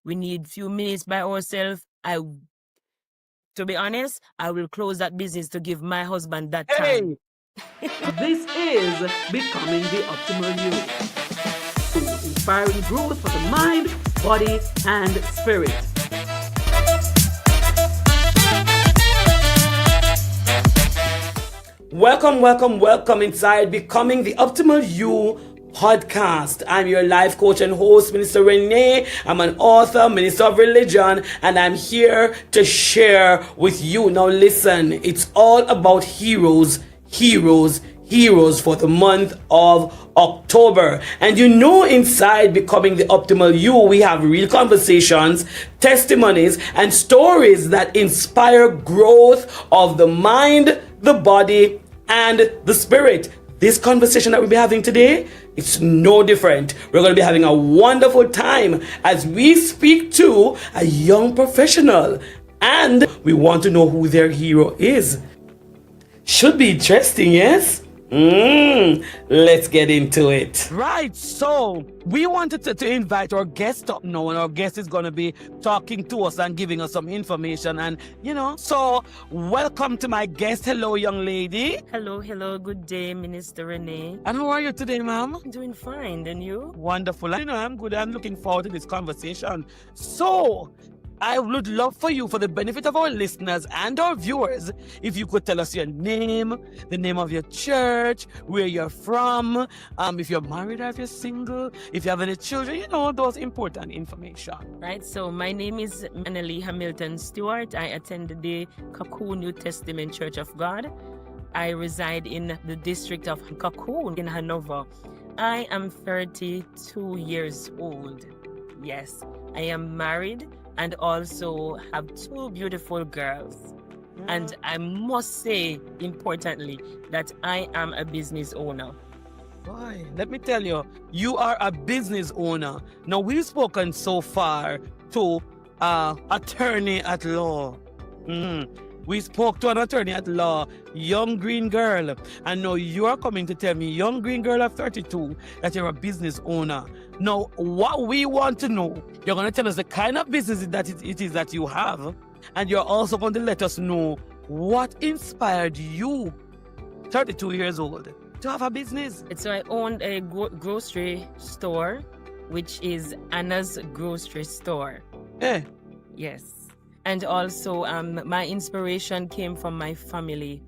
we need few minutes by ourselves, to be honest, I will close that business to give my husband that time. This is Becoming the Optimal You, inspiring growth for the mind, body, and spirit. Welcome inside Becoming the Optimal You podcast. I'm your life coach and host, Minister Renae. I'm an author, minister of religion, and I'm here to share with you. Now listen, it's all about heroes for the month of October. And inside Becoming the Optimal You, we have real conversations, testimonies, and stories that inspire growth of the mind, the body, and the spirit. This conversation that we'll be having today, it's no different. We're going to be having a wonderful time as we speak to a young professional, and we want to know who their hero is. Should be interesting, yes? Let's get into it. Right, so we wanted to invite our guest up now, and our guest is going to be talking to us and giving us some information. And, so welcome to my guest. Hello, young lady. Hello. Good day, Minister Renae. And how are you today, ma'am? I'm doing fine. And you? Wonderful. I'm good. I'm looking forward to this conversation. So, I would love for you, for the benefit of our listeners and our viewers, if you could tell us your name, the name of your church, where you're from, if you're married or if you're single, if you have any children, those important information. Right, so my name is Renae Hamilton Stewart. I attend the Cocoon New Testament Church of God. I reside in the district of Cocoon in Hanover. I am 32 years old. Yes, I am married and also have two beautiful girls. And I must say, importantly, that I am a business owner. Boy, let me tell you, you are a business owner. Now, we've spoken so far to attorney at law. We spoke to an attorney at law, young green girl. And now you are coming to tell me, young green girl of 32, that you're a business owner. Now, what we want to know, you're going to tell us the kind of business that it is that you have. And you're also going to let us know what inspired you, 32 years old, to have a business. So I owned a grocery store, which is Anna's Grocery Store. Yes. And also, my inspiration came from my family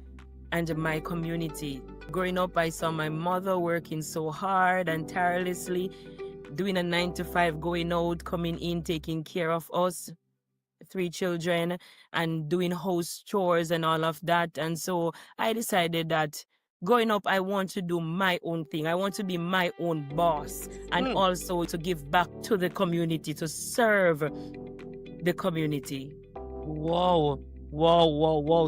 and my community. Growing up, I saw my mother working so hard and tirelessly, doing a 9-to-5, going out, coming in, taking care of us, 3 children, and doing house chores and all of that. And so I decided that growing up, I want to do my own thing. I want to be my own boss, and also to give back to the community, to serve the community. Wow.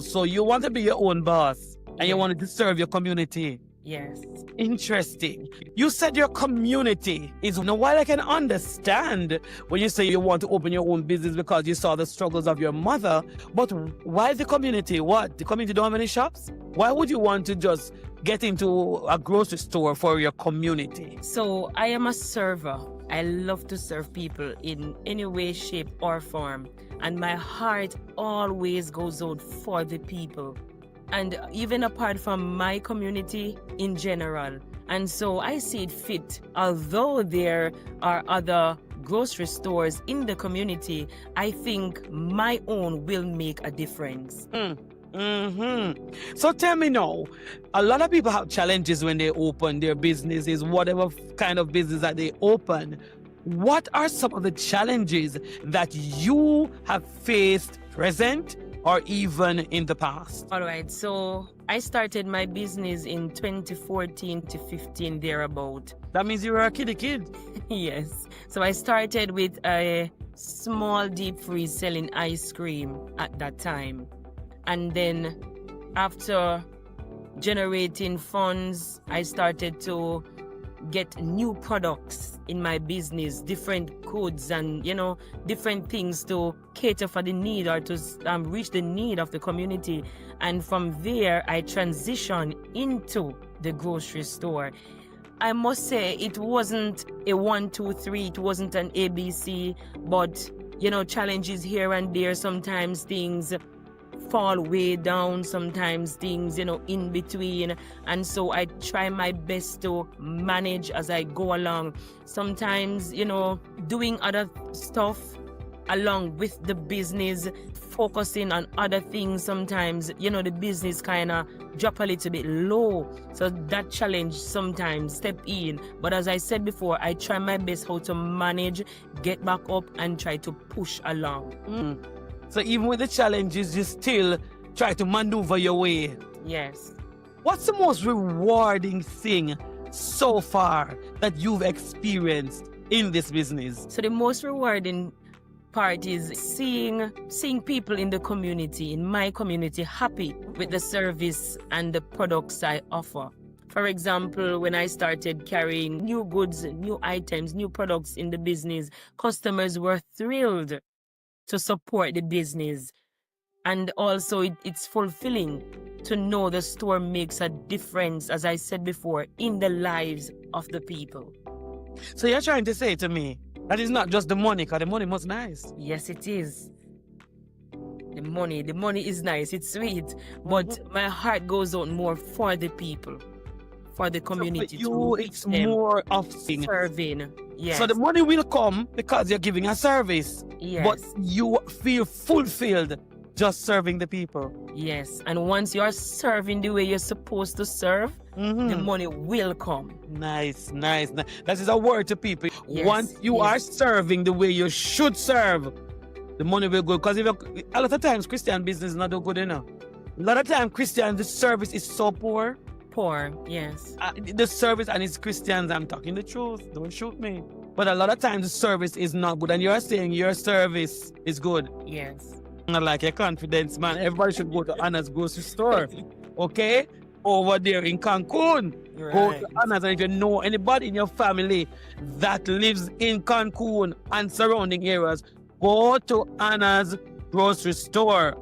So you want to be your own boss, and you wanted to serve your community. Yes. Interesting. You said your community is, now while I can understand when you say you want to open your own business because you saw the struggles of your mother, but why the community? What? The community don't have any shops? Why would you want to just get into a grocery store for your community? So I am a server. I love to serve people in any way, shape, or form. And my heart always goes out for the people. And even apart from my community in general. And so I see it fit, although there are other grocery stores in the community, I think my own will make a difference. So tell me now, a lot of people have challenges when they open their businesses, whatever kind of business that they open. What are some of the challenges that you have faced present or even in the past? All right, so I started my business in 2014 to 15 thereabout. That means you were a kid. Yes. So I started with a small deep freeze selling ice cream at that time. And then after generating funds, I started to get new products in my business, different goods and, different things to cater for the need or to reach the need of the community. And from there, I transitioned into the grocery store. I must say it wasn't a 1, 2, 3. It wasn't an ABC, but challenges here and there. Sometimes things fall way down, sometimes things in between, and so I try my best to manage as I go along. Sometimes doing other stuff along with the business, focusing on other things. Sometimes the business kind of drop a little bit low, so that challenge sometimes step in. But as I said before, I try my best how to manage, get back up, and try to push along. So even with the challenges, you still try to maneuver your way. Yes. What's the most rewarding thing so far that you've experienced in this business? So the most rewarding part is seeing people in the community, in my community, happy with the service and the products I offer. For example, when I started carrying new goods, new items, new products in the business, customers were thrilled to support the business. And also it's fulfilling to know the store makes a difference, as I said before, in the lives of the people. So you're trying to say to me that it's not just the money, because the money was nice. Yes, it is. The money is nice, it's sweet, but my heart goes out more for the people, for the community. So for you, it's more of serving. Yes. So the money will come because you're giving a service. Yes. But you feel fulfilled just serving the people. Yes. And once you're serving the way you're supposed to serve, the money will come. Nice. That is a word to people. Yes. Once you are serving the way you should serve, the money will go. Because a lot of times Christian business is not good enough. A lot of times Christian, the service is so poor. Yes. The service, and it's Christians, I'm talking the truth, don't shoot me. But a lot of times the service is not good, and you're saying your service is good. Yes. Not like your confidence, man. Everybody should go to Anna's grocery store, okay? Over there in Cancun. Right. Go to Anna's, and if you know anybody in your family that lives in Cancun and surrounding areas, go to Anna's grocery store.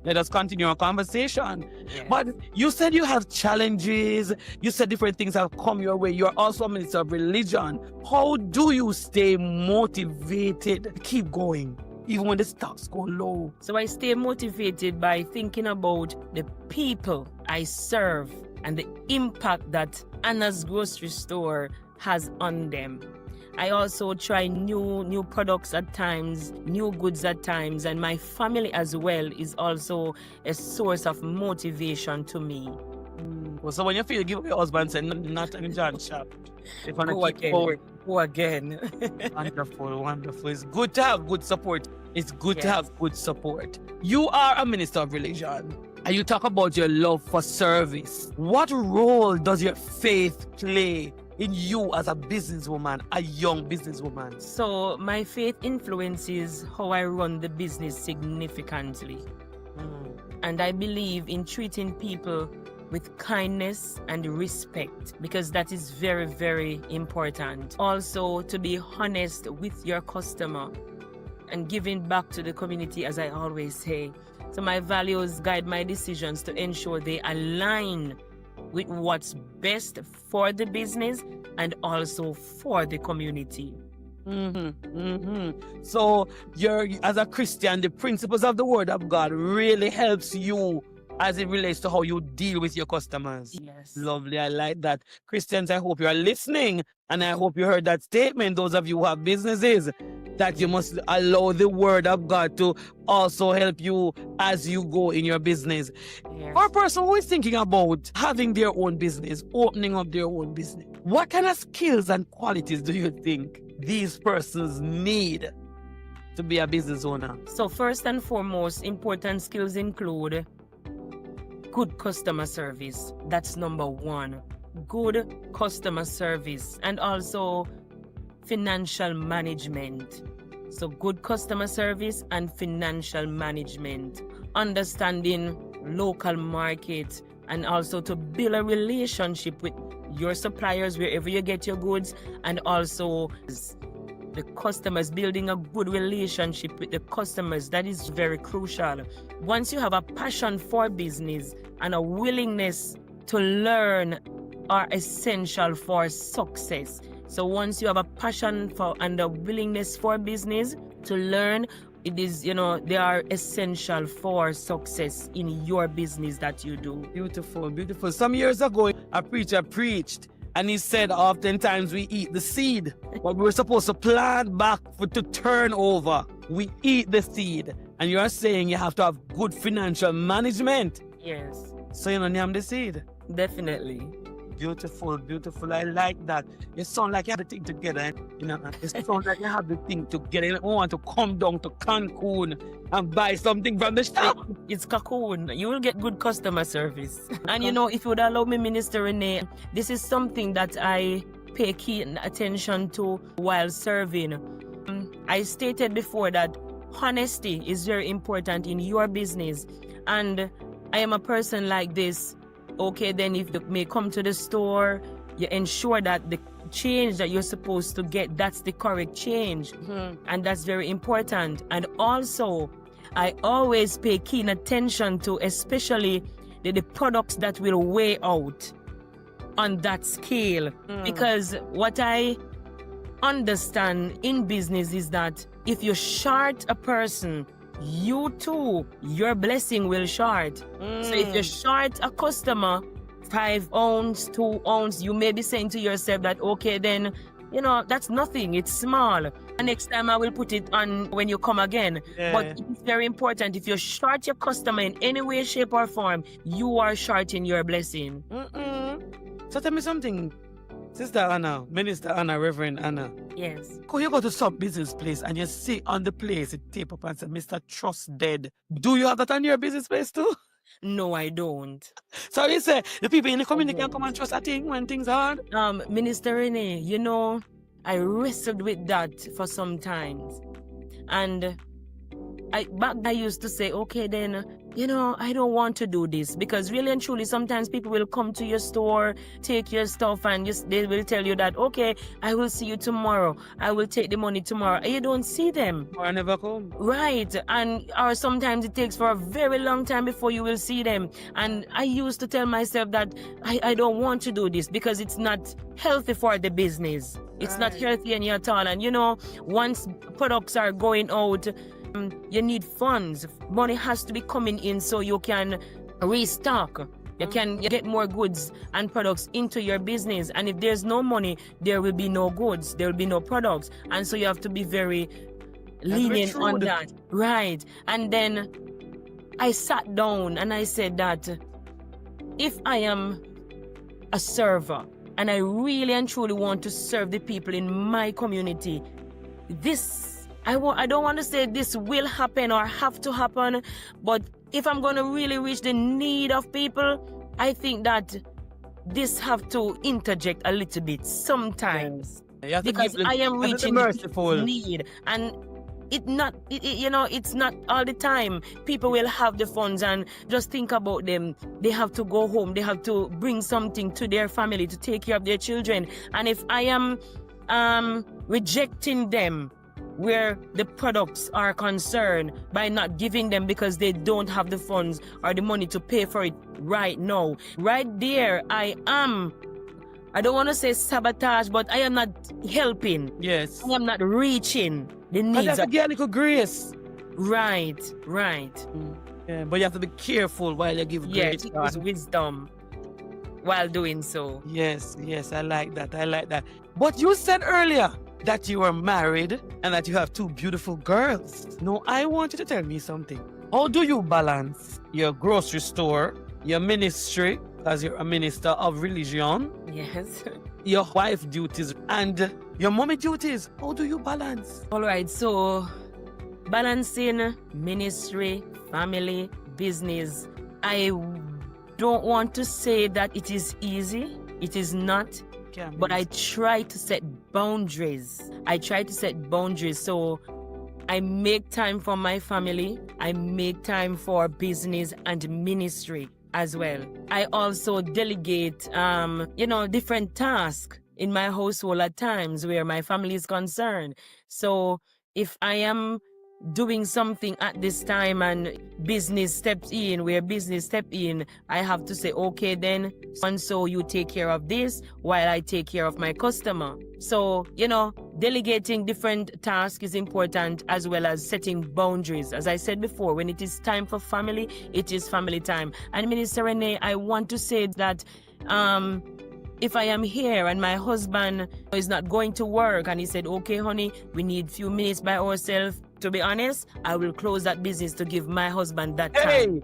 Let us continue our conversation. Yes. But you said you have challenges. You said different things have come your way. You're also a minister of religion. How do you stay motivated to keep going, even when the stocks go low? So I stay motivated by thinking about the people I serve and the impact that Anna's grocery store has on them. I also try new products at times, new goods at times, and my family as well is also a source of motivation to me. So when you feel, give your husband say, not in John shop. If I Go again. Wonderful. It's good to have good support. To have good support. You are a minister of religion, and you talk about your love for service. What role does your faith play in you as a businesswoman, a young businesswoman? So my faith influences how I run the business significantly. And I believe in treating people with kindness and respect, because that is very, very important. Also, to be honest with your customer and giving back to the community, as I always say. So my values guide my decisions to ensure they align with what's best for the business and also for the community. So you're, as a Christian, the principles of the Word of God really helps you as it relates to how you deal with your customers. Yes. Lovely, I like that. Christians, I hope you are listening, and I hope you heard that statement, those of you who have businesses, that you must allow the Word of God to also help you as you go in your business. Yes. For a person who is thinking about having their own business, opening up their own business, what kind of skills and qualities do you think these persons need to be a business owner? So first and foremost, important skills include good customer service. That's number one. Good customer service, and also financial management. So good customer service and financial management. Understanding local market, and also to build a relationship with your suppliers wherever you get your goods, and also the customers, building a good relationship with the customers. That is very crucial. Once you have a passion for business and a willingness to learn are essential for success. So once you have a passion for and a willingness for business to learn, it is, they are essential for success in your business that you do. Beautiful, beautiful. Some years ago, a preacher preached, and he said oftentimes we eat the seed. What we were supposed to plant back to turn over, we eat the seed. And you're saying you have to have good financial management. Yes. So you name the seed. Definitely. Beautiful, beautiful. I like that. You sound like you have the thing together. It sounds like you have the thing together. You don't want to come down to Cancun and buy something from the shop. It's cocoon. You will get good customer service. And if you would allow me, Minister Renae, this is something that I pay keen attention to while serving. I stated before that honesty is very important in your business. And I am a person like this. Okay, then if you may come to the store, you ensure that the change that you're supposed to get, that's the correct change. And that's very important. And also, I always pay keen attention to especially the products that will weigh out on that scale. Because what I understand in business is that if you short a person, you too, your blessing will short. So if you short a customer 5 ounce, 2 ounce, you may be saying to yourself that, okay, then, that's nothing. It's small. And next time I will put it on when you come again. Yeah. But it's very important. If you short your customer in any way, shape, or form, you are shorting your blessing. So tell me something, Sister Anna, Minister Anna, Reverend Anna. Yes. Could you go to some business place and you see on the place it tape up and say, Mr. Trust dead? Do you have that on your business place too? No, I don't. So you say the people in the community can come and trust a thing when things are hard? Minister Renae, I wrestled with that for some time. And I used to say, okay, then, I don't want to do this, because really and truly, sometimes people will come to your store, take your stuff, and they will tell you that, okay, I will see you tomorrow. I will take the money tomorrow. And you don't see them. Or I never come. Right. Or sometimes it takes for a very long time before you will see them. And I used to tell myself that I don't want to do this because it's not healthy for the business. It's not healthy any at all. And once products are going out, you need funds. Money has to be coming in so you can restock. You can get more goods and products into your business. And if there's no money, there will be no goods. There will be no products. And so you have to be very lenient on that. Right. And then I sat down and I said that if I am a server and I really and truly want to serve the people in my community, I don't want to say this will happen or have to happen, but if I'm going to really reach the need of people, I think that this have to interject a little bit sometimes. Yes. Because I am reaching the need. And it's not all the time. People will have the funds and just think about them. They have to go home. They have to bring something to their family to take care of their children. And if I am rejecting them where the products are concerned by not giving them because they don't have the funds or the money to pay for it right now, right there, I don't want to say sabotage, but I am not helping. Yes. I am not reaching the needs. But that's a little grace. Right. Yeah, but you have to be careful while you give grace. Use wisdom while doing so. Yes, I like that. But you said earlier that you are married and that you have 2 beautiful girls. Now, I want you to tell me something. How do you balance your grocery store, your ministry, as you're a minister of religion? Yes. Your wife duties and your mommy duties. How do you balance? All right, so balancing ministry, family, business. I don't want to say that it is easy. It is not. But I try to set boundaries. So I make time for my family. I make time for business and ministry as well. I also delegate, different tasks in my household at times where my family is concerned. So if I am doing something at this time and business steps in, I have to say, okay, then, and so you take care of this while I take care of my customer. So, delegating different tasks is important, as well as setting boundaries. As I said before, when it is time for family, it is family time. And Minister Renae, I want to say that if I am here and my husband is not going to work and he said, okay, honey, we need few minutes by ourselves, to be honest, I will close that business to give my husband that time.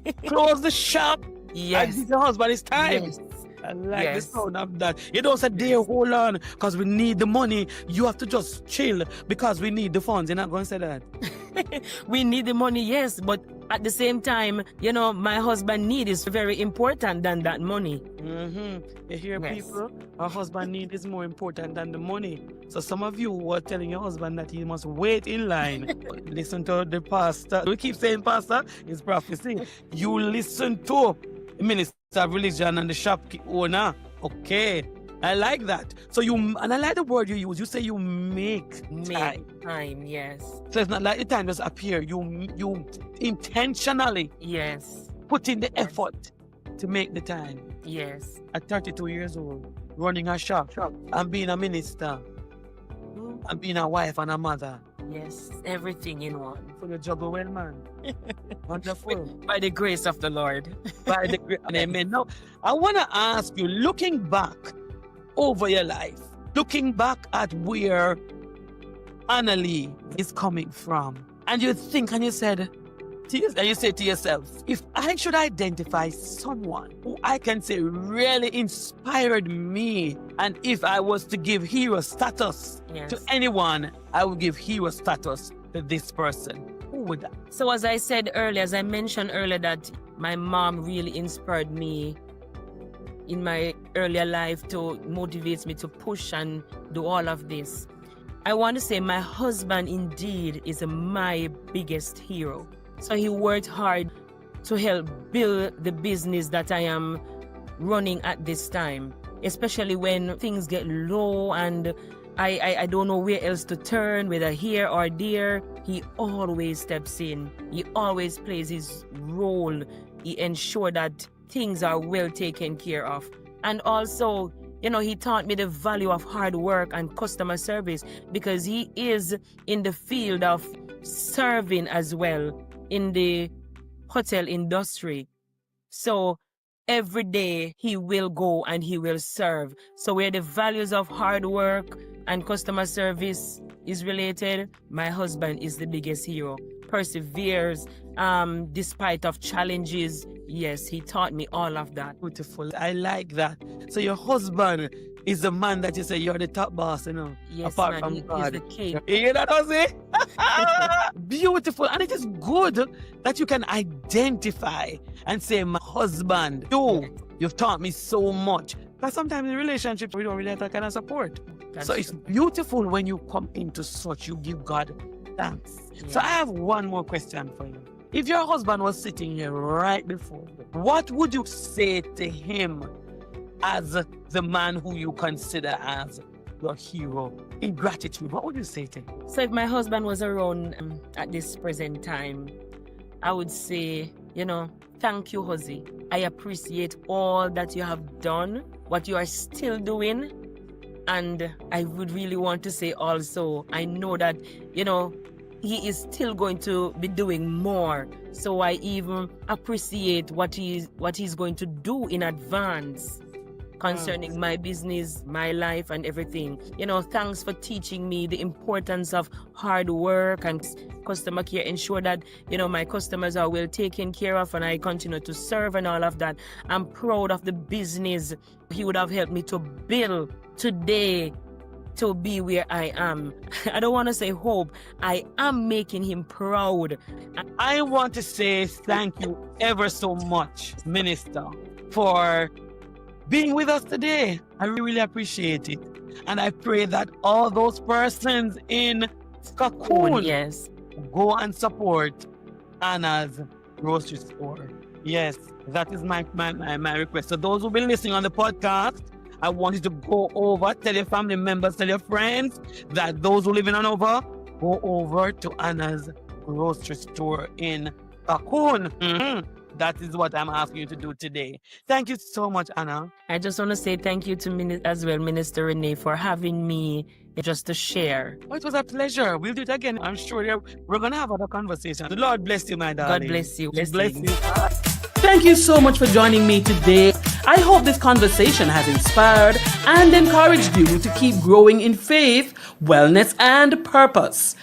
Hey, close the shop. Yes. And give your husband his time. Yes. I like the sound of that. You don't say, dear, hold on, because we need the money. You have to just chill because we need the funds. You're not going to say that. We need the money, yes, but at the same time, my husband need is very important than that money. You hear, Yes. people? Our husband need is more important than the money. So some of you were telling your husband that he must wait in line. Listen to the pastor. We keep saying pastor, it's prophecy. You listen to the minister of religion and the shop owner. Okay. I like that. So and I like the word you use. You say you make time. Time, yes. So it's not like the time just appear. You intentionally put in the effort to make the time. Yes. At 32 years old, running a shop and being a minister and being a wife and a mother. Yes, everything in one. So you juggle well, man. Wonderful. By the grace of the Lord. By the grace. Amen. Now, I want to ask you, looking back over your life, looking back at where Annalie is coming from, and you think and you said, and you say to yourself, if I should identify someone who I can say really inspired me, and if I was to give hero status to anyone, I would give hero status to this person. Who would that? So as I said earlier, as I mentioned earlier, that my mom really inspired me in my earlier life to motivate me to push and do all of this. I want to say my husband indeed is my biggest hero. So he worked hard to help build the business that I am running at this time, especially when things get low and I don't know where else to turn, whether here or there. He always steps in. He always plays his role. He ensures that things are well taken care of. And also, he taught me the value of hard work and customer service, because he is in the field of serving as well in the hotel industry. So every day he will go and he will serve. So where the values of hard work and customer service is related, my husband is the biggest hero. Perseveres despite of challenges. Yes, he taught me all of that. Beautiful. I like that. So your husband is the man that you say you're the top boss, Yes, apart man, from he God. is the king. You hear that, Ozzy? Beautiful. And it is good that you can identify and say, my husband, you've taught me so much. But sometimes in relationships, we don't really have that kind of support. So it's beautiful when you come into such, you give God thanks. Yeah. So I have one more question for you. If your husband was sitting here right before you, what would you say to him as the man who you consider as your hero? In gratitude, what would you say to him? So if my husband was around at this present time, I would say, thank you, Hosey. I appreciate all that you have done, what you are still doing. And I would really want to say also, I know that, he is still going to be doing more. So I even appreciate what he's going to do in advance concerning my business, my life, and everything. Thanks for teaching me the importance of hard work and customer care. Ensure that, my customers are well taken care of and I continue to serve and all of that. I'm proud of the business he would have helped me to build today to be where I am. I don't want to say hope. I am making him proud. I want to say thank you ever so much, Minister, for being with us today. I really appreciate it. And I pray that all those persons in Cocoon go and support Anna's grocery store. Yes, that is my request. So those who've been listening on the podcast, I want you to go over, tell your family members, tell your friends that those who live in Hanover go over to Anna's grocery store in Bakun. That is what I'm asking you to do today. Thank you so much, Anna. I just want to say thank you to Minister Renae, for having me just to share. Oh, it was a pleasure. We'll do it again. I'm sure we're going to have other conversations. The Lord bless you, my darling. God bless you. Bless you. Thank you so much for joining me today. I hope this conversation has inspired and encouraged you to keep growing in faith, wellness, and purpose.